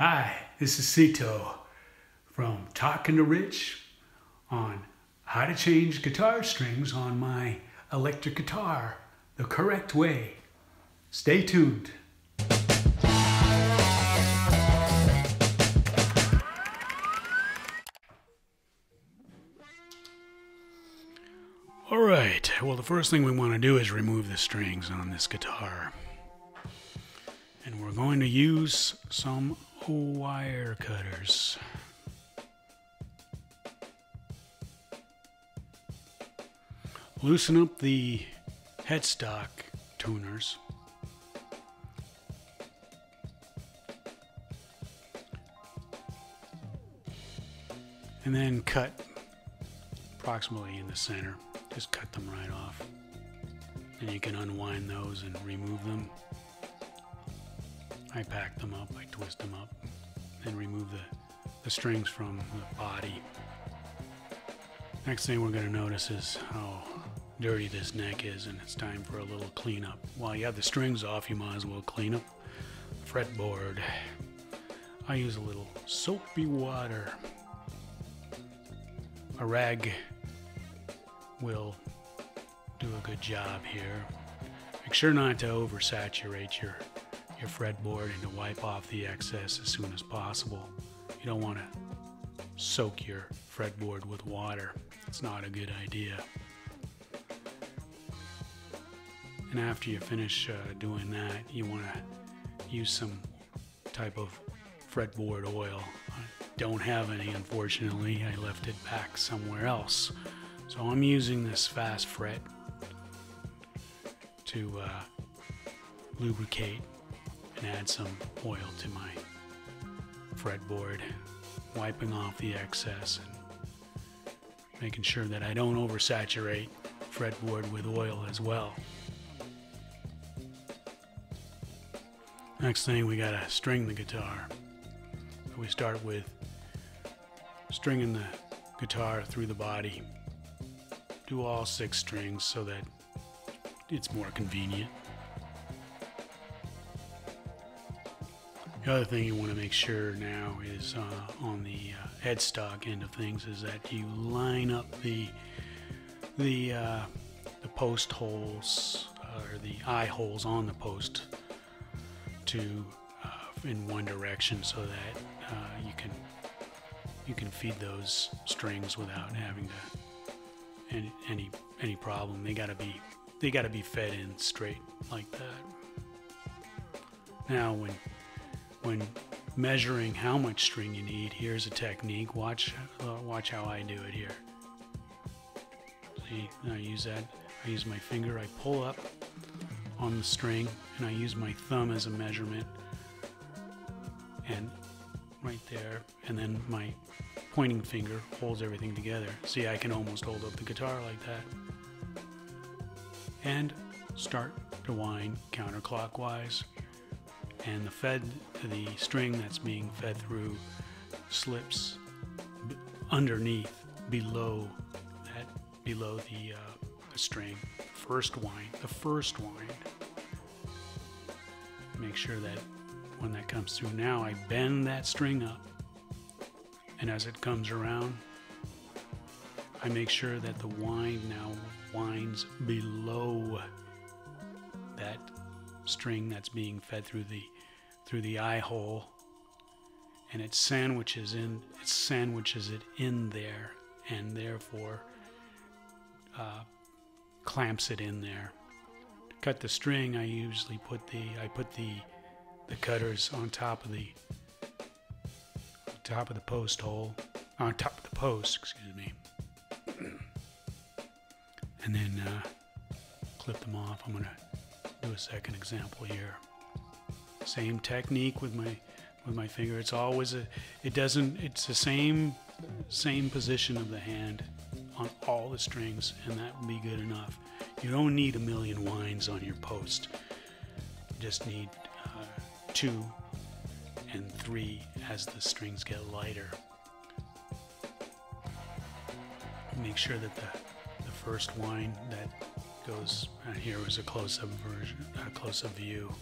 Hi, this is Cito from Talking to Rich on how to change guitar strings on my electric guitar the correct way. Stay tuned. Alright, well the first thing we want to do is remove the strings on this guitar. And we're going to use some wire cutters. Loosen up the headstock tuners. And then cut approximately in the center. Just cut them right off. And you can unwind those and remove them. I pack them up, I twist them up, and remove the strings from the body. Next thing we're going to notice is how dirty this neck is, and it's time for a little cleanup. While you have the strings off, you might as well clean up the fretboard. I use a little soapy water. A rag will do a good job here. Make sure not to oversaturate your fretboard and to wipe off the excess as soon as possible. You don't want to soak your fretboard with water. It's not a good idea. And after you finish doing that, you want to use some type of fretboard oil. I don't have any, unfortunately. I left it back somewhere else. So I'm using this fast fret to lubricate and add some oil to my fretboard, wiping off the excess and making sure that I don't oversaturate fretboard with oil as well. Next thing, we gotta string the guitar. We start with stringing the guitar through the body. Do all 6 strings so that it's more convenient. The other thing you want to make sure now is on the headstock end of things is that you line up the post holes or the eye holes on the post to in one direction so that you can feed those strings without having to any problem. They gotta be fed in straight like that. Now when measuring how much string you need, here's a technique. Watch how I do it here. See, I use my finger, I pull up on the string, and I use my thumb as a measurement, and right there, and then my pointing finger holds everything together. See, I can almost hold up the guitar like that. And start to wind counterclockwise. And the string that's being fed through slips underneath, below the string. The first wind. Make sure that when that comes through, now I bend that string up, and as it comes around, I make sure that the wind now winds below that string that's being fed through the eye hole, and it sandwiches it in there, and therefore clamps it in there. To cut the string, I usually put the cutters on top of the post hole, on top of the post, excuse me, and then clip them off. I'm gonna do a second example here. Same technique with my finger. It's always it's the same position of the hand on all the strings, and that would be good enough. You don't need a million winds on your post. You just need 2 and 3 as the strings get lighter. Make sure that the first wind that goes here is a close-up view.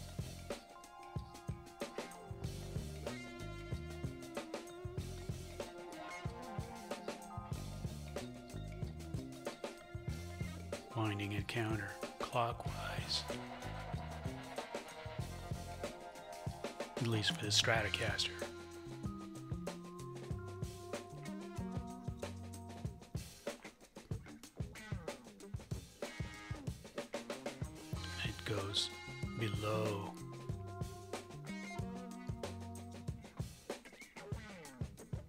winding it counterclockwise, at least for the Stratocaster. It goes below.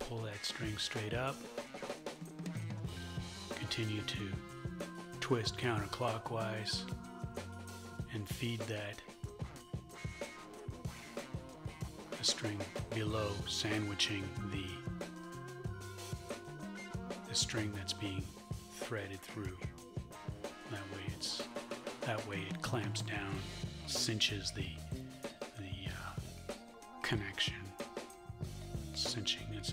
Pull that string straight up. Continue to twist counterclockwise and feed the string below, sandwiching the string that's being threaded through. That way it clamps down, cinches the connection. Cinching, it's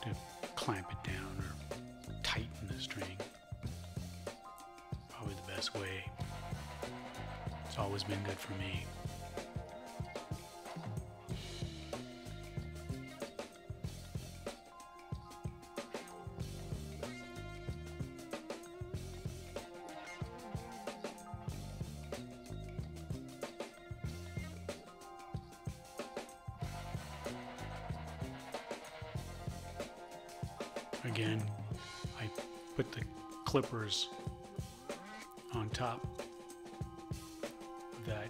to clamp it down or tighten the string. Probably the best way. It's always been good for me. Again, I put the clippers on top of that,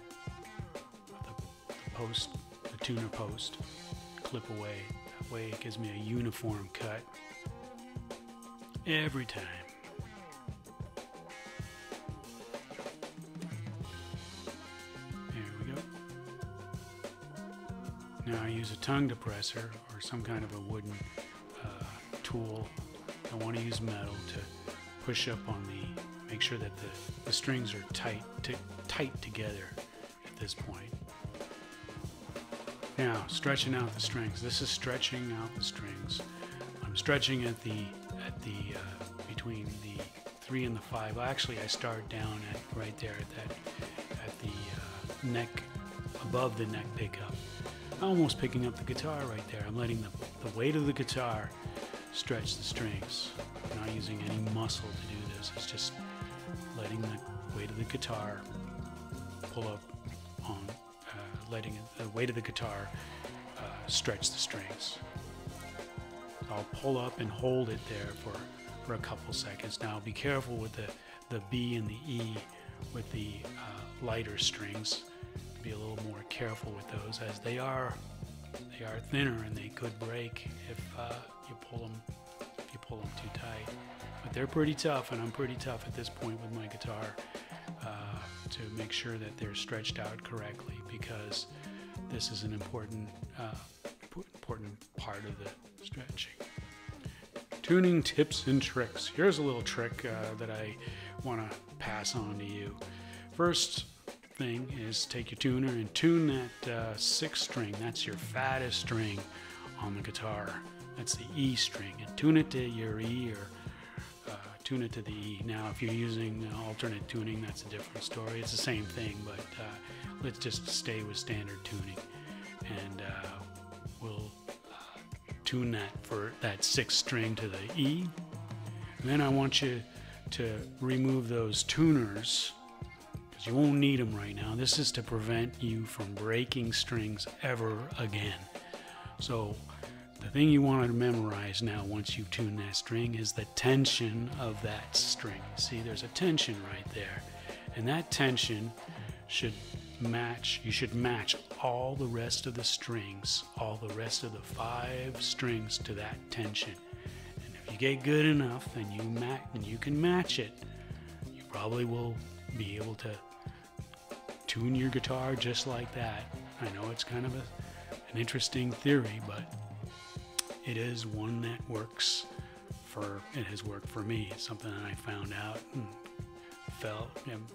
the post, the tuner post, clip away. That way it gives me a uniform cut every time. There we go. Now I use a tongue depressor or some kind of a wooden tool. I want to use metal to push up on make sure that the strings are tight together at this point. Now, stretching out the strings. This is stretching out the strings. I'm stretching at between the 3 and the 5. Actually, I start down at right there at the neck, above the neck pickup. I'm almost picking up the guitar right there. I'm letting the weight of the guitar stretch the strings. I'm not using any muscle to do this. It's just letting the weight of the guitar pull up on, letting the weight of the guitar stretch the strings. I'll pull up and hold it there for a couple seconds. Now be careful with the B and the E with the lighter strings. Be a little more careful with those, as they are thinner and they could break if you pull them too tight. But they're pretty tough, and I'm pretty tough at this point with my guitar to make sure that they're stretched out correctly, because this is an important part of the stretching. Tuning tips and tricks. Here's a little trick that I want to pass on to you. First thing is take your tuner and tune that 6th string. That's your fattest string on the guitar. That's the E string, and tune it to your E, or tune it to the E. Now if you're using alternate tuning, that's a different story. It's the same thing, but let's just stay with standard tuning, and we'll tune that for that 6th string to the E. And then I want you to remove those tuners, you won't need them right now. This is to prevent you from breaking strings ever again. So the thing you want to memorize now, once you've tuned that string, is the tension of that string. See, there's a tension right there, and that tension should match. You should match all the rest of the strings, all the rest of the 5 strings to that tension. And if you get good enough, then you can match it. You probably will be able to tune your guitar just like that. I know it's kind of an interesting theory, but it is one that works it has worked for me. It's something that I found out and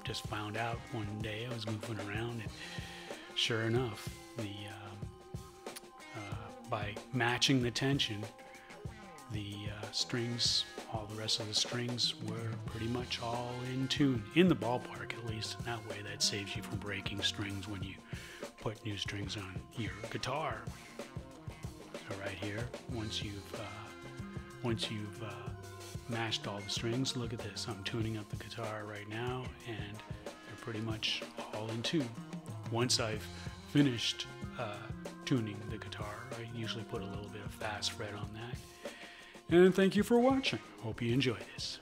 just found out one day. I was goofing around, and sure enough, by matching the tension, the strings, all the rest of the strings were pretty much all in tune, in the ballpark at least. And that way, that saves you from breaking strings when you put new strings on your guitar. So right here, once you've matched all the strings. Look at this, I'm tuning up the guitar right now, and they're pretty much all in tune. Once I've finished tuning the guitar, I usually put a little bit of fast fret on that. And thank you for watching. Hope you enjoy this.